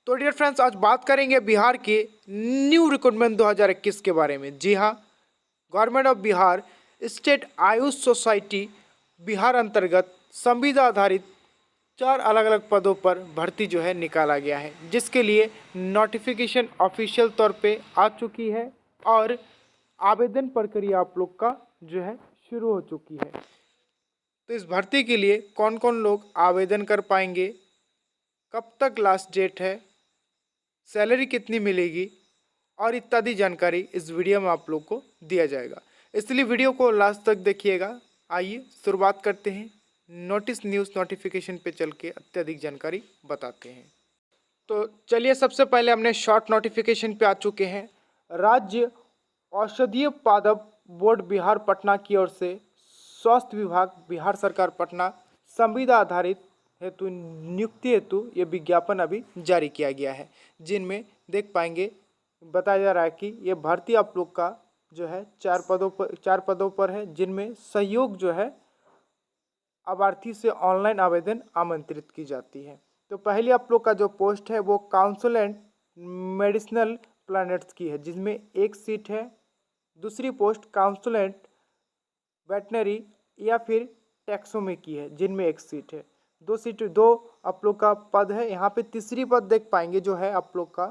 तो dear friends, आज बात करेंगे बिहार के न्यू रिक्रूटमेंट 2021 के बारे में। जी हाँ, government of Bihar state Ayush society Bihar अंतर्गत संविदा आधारित 4 अलग अलग पदों पर भर्ती जो है निकाला गया है, जिसके लिए नोटिफिकेशन ऑफिशियल तौर पे आ चुकी है और आवेदन प्रक्रिया आप लोग का जो है शुरू हो चुकी है। तो इस भर्ती के लिए कौन कौन लोग आवेदन कर पाएंगे, कब तक लास्ट डेट है, सैलरी कितनी मिलेगी और इत्यादि जानकारी इस वीडियो में आप लोग को दिया जाएगा, इसलिए वीडियो को लास्ट तक देखिएगा। आइए शुरुआत करते हैं। नोटिस न्यूज़ नोटिफिकेशन पे चल के अत्यधिक जानकारी बताते हैं। तो चलिए, सबसे पहले हमने शॉर्ट नोटिफिकेशन पे आ चुके हैं। राज्य औषधीय पादप बोर्ड बिहार पटना की ओर से स्वास्थ्य विभाग बिहार सरकार पटना संविदा आधारित हेतु नियुक्ति हेतु ये विज्ञापन अभी जारी किया गया है, जिनमें देख पाएंगे बताया जा रहा है कि ये भर्ती आप लोग का जो है 4 पदों पर है, जिनमें सहयोग जो है अभ्यर्थी से ऑनलाइन आवेदन आमंत्रित की जाती है। तो पहली आप लोग का जो पोस्ट है वो काउंसलेंट मेडिसिनल प्लानट्स की है, जिसमें 1 सीट है। दूसरी पोस्ट काउंसलेंट वेटनरी या फिर टैक्सोमी की है, जिनमें 1 सीट है। 2 आप लोग का पद है। यहाँ पे तीसरी पद देख पाएंगे जो है आप लोग का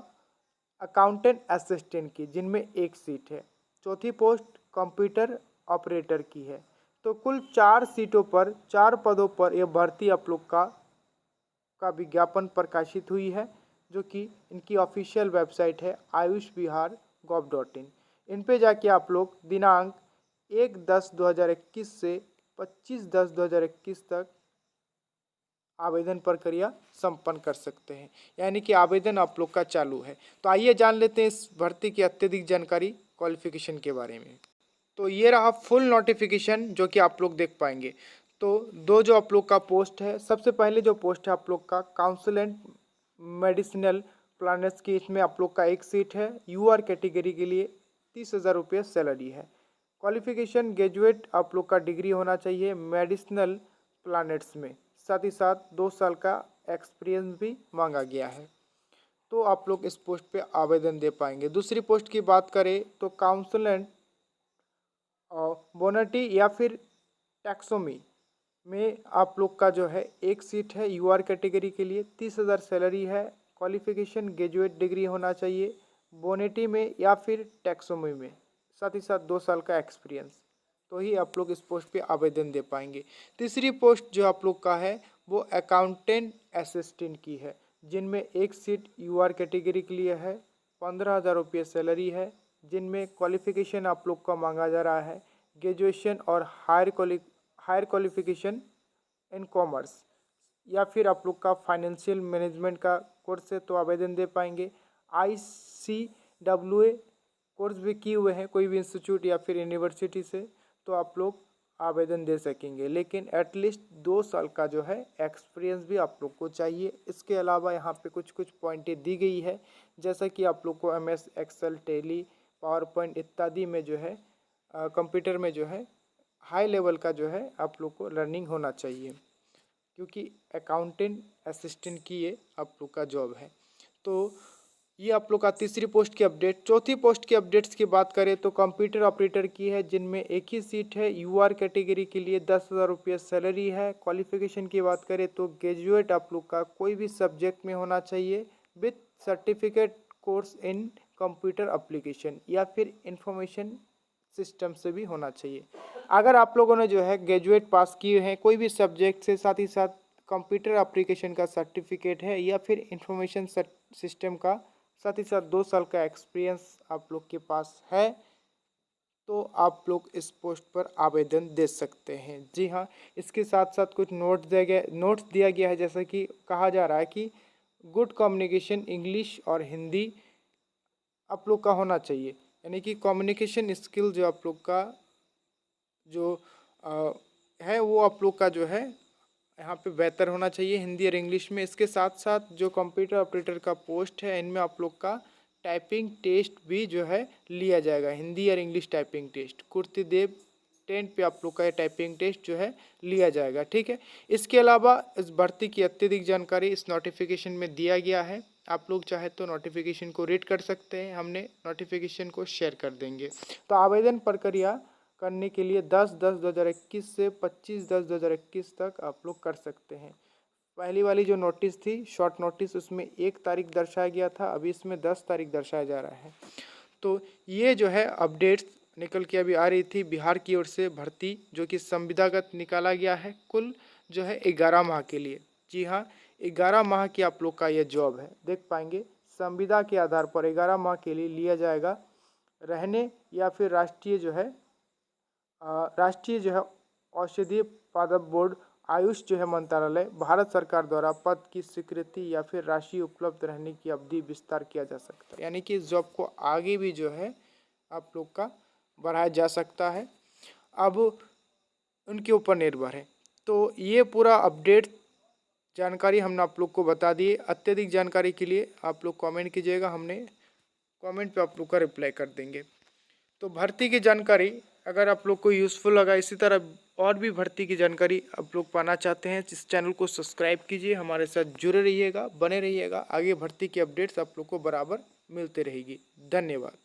अकाउंटेंट असिस्टेंट की, जिनमें 1 सीट है। चौथी पोस्ट कंप्यूटर ऑपरेटर की है। तो कुल 4 सीटों पर 4 पदों पर यह भर्ती आप लोग का विज्ञापन प्रकाशित हुई है, जो कि इनकी ऑफिशियल वेबसाइट है ayushbihar.gov.in। इन पे जाके आप लोग दिनांक 1/10/2021 से 25/10/2021 तक आवेदन प्रक्रिया संपन्न कर सकते हैं, यानी कि आवेदन आप लोग का चालू है। तो आइए जान लेते हैं इस भर्ती की अत्यधिक जानकारी क्वालिफिकेशन के बारे में। तो ये रहा फुल नोटिफिकेशन जो कि आप लोग देख पाएंगे। तो 2 जो आप लोग का पोस्ट है, सबसे पहले जो पोस्ट है आप लोग का काउंसलेंट मेडिसिनल प्लानर्स की, इसमें आप लोग का 1 सीट है। यूआर कैटेगरी के लिए 30,000 रुपये सैलरी है। क्वालिफिकेशन ग्रेजुएट आप लोग का डिग्री होना चाहिए मेडिसिनल प्लानट्स में, साथ ही साथ 2 साल का एक्सपीरियंस भी मांगा गया है। तो आप लोग इस पोस्ट पे आवेदन दे पाएंगे। दूसरी पोस्ट की बात करें तो काउंसलेंट और बोनटी या फिर टैक्सोमी में आप लोग का जो है 1 सीट है। यूआर कैटेगरी के लिए 30,000 सैलरी है। क्वालिफिकेशन ग्रेजुएट डिग्री होना चाहिए बोनेटी में या फिर टैक्सोमी में, साथ ही साथ 2 साल का एक्सपीरियंस, तो ही आप लोग इस पोस्ट पे आवेदन दे पाएंगे। तीसरी पोस्ट जो आप लोग का है वो अकाउंटेंट असिस्टेंट की है, जिनमें 1 सीट यूआर कैटेगरी के लिए है। 15,000 रुपये सैलरी है, जिनमें क्वालिफिकेशन आप लोग का मांगा जा रहा है ग्रेजुएशन और हायर क्वालिफिकेशन इन कॉमर्स, या फिर आप लोग का फाइनेंशियल मैनेजमेंट का कोर्स है तो आवेदन दे पाएंगे। ICWA कोर्स भी किए हुए हैं कोई भी इंस्टीट्यूट या फिर यूनिवर्सिटी से, तो आप लोग आवेदन दे सकेंगे, लेकिन एटलीस्ट 2 साल का जो है एक्सपीरियंस भी आप लोग को चाहिए। इसके अलावा यहाँ पे कुछ पॉइंटें दी गई है, जैसा कि आप लोग को MS Excel Tally PowerPoint इत्यादि में जो है कंप्यूटर में जो है हाई लेवल का जो है आप लोग को लर्निंग होना चाहिए, क्योंकि अकाउंटेंट असिस्टेंट की ये आप लोग का जॉब है। तो ये आप लोग का तीसरी पोस्ट की अपडेट। चौथी पोस्ट की अपडेट्स की बात करें तो कंप्यूटर ऑपरेटर की है, जिनमें 1 ही सीट है। यूआर कैटेगरी के लिए 10,000 रुपये सैलरी है। क्वालिफिकेशन की बात करें तो ग्रेजुएट आप लोग का कोई भी सब्जेक्ट में होना चाहिए with certificate course in computer application या फिर इंफॉर्मेशन सिस्टम से भी होना चाहिए। अगर आप लोगों ने जो है ग्रेजुएट पास किए हैं कोई भी सब्जेक्ट से, साथ ही साथ कंप्यूटर एप्लीकेशन का सर्टिफिकेट है या फिर इंफॉर्मेशन सिस्टम का, साथ ही साथ 2 साल का एक्सपीरियंस आप लोग के पास है, तो आप लोग इस पोस्ट पर आवेदन दे सकते हैं। जी हाँ, इसके साथ साथ कुछ नोट्स दिया गया है, जैसा कि कहा जा रहा है कि गुड कम्युनिकेशन इंग्लिश और हिंदी आप लोग का होना चाहिए, यानी कि कम्युनिकेशन स्किल जो आप लोग का जो है वो आप लोग का जो है यहाँ पे बेहतर होना चाहिए हिंदी और इंग्लिश में। इसके साथ साथ जो कंप्यूटर ऑपरेटर का पोस्ट है इनमें आप लोग का टाइपिंग टेस्ट भी जो है लिया जाएगा, हिंदी और इंग्लिश टाइपिंग टेस्ट। कुर्तीदेव 10 पे आप लोग का टाइपिंग टेस्ट जो है लिया जाएगा, ठीक है। इसके अलावा इस भर्ती की अत्यधिक जानकारी इस नोटिफिकेशन में दिया गया है। आप लोग चाहे तो नोटिफिकेशन को रीड कर सकते हैं, हमने नोटिफिकेशन को शेयर कर देंगे। तो आवेदन प्रक्रिया करने के लिए 10/10/2021 से 25/10/2021 तक आप लोग कर सकते हैं। पहली वाली जो नोटिस थी शॉर्ट नोटिस, उसमें 1 तारीख दर्शाया गया था, अभी इसमें 10 तारीख दर्शाया जा रहा है। तो ये जो है अपडेट्स निकल के अभी आ रही थी बिहार की ओर से भर्ती, जो कि संविदागत निकाला गया है, कुल जो है 11 माह के लिए। जी हाँ, 11 माह की आप लोग का ये जॉब है। देख पाएंगे संविदा के आधार पर 11 माह के लिए लिया जाएगा रहने, या फिर राष्ट्रीय जो है औषधीय पादप बोर्ड, आयुष जो है मंत्रालय, भारत सरकार द्वारा पद की स्वीकृति या फिर राशि उपलब्ध रहने की अवधि विस्तार किया जा सकता है। यानी कि इस जॉब को आगे भी जो है आप लोग का बढ़ाया जा सकता है, अब उनके ऊपर निर्भर है। तो ये पूरा अपडेट जानकारी हमने आप लोग को बता दी। अत्यधिक जानकारी के लिए आप लोग कमेंट कीजिएगा, हमने कमेंट पे आप लोग का रिप्लाई कर देंगे। तो भर्ती की जानकारी अगर आप लोग को यूज़फुल लगा, इसी तरह और भी भर्ती की जानकारी आप लोग पाना चाहते हैं, इस चैनल को सब्सक्राइब कीजिए, हमारे साथ जुड़े रहिएगा, बने रहिएगा। आगे भर्ती की अपडेट्स आप लोग को बराबर मिलते रहेगी। धन्यवाद।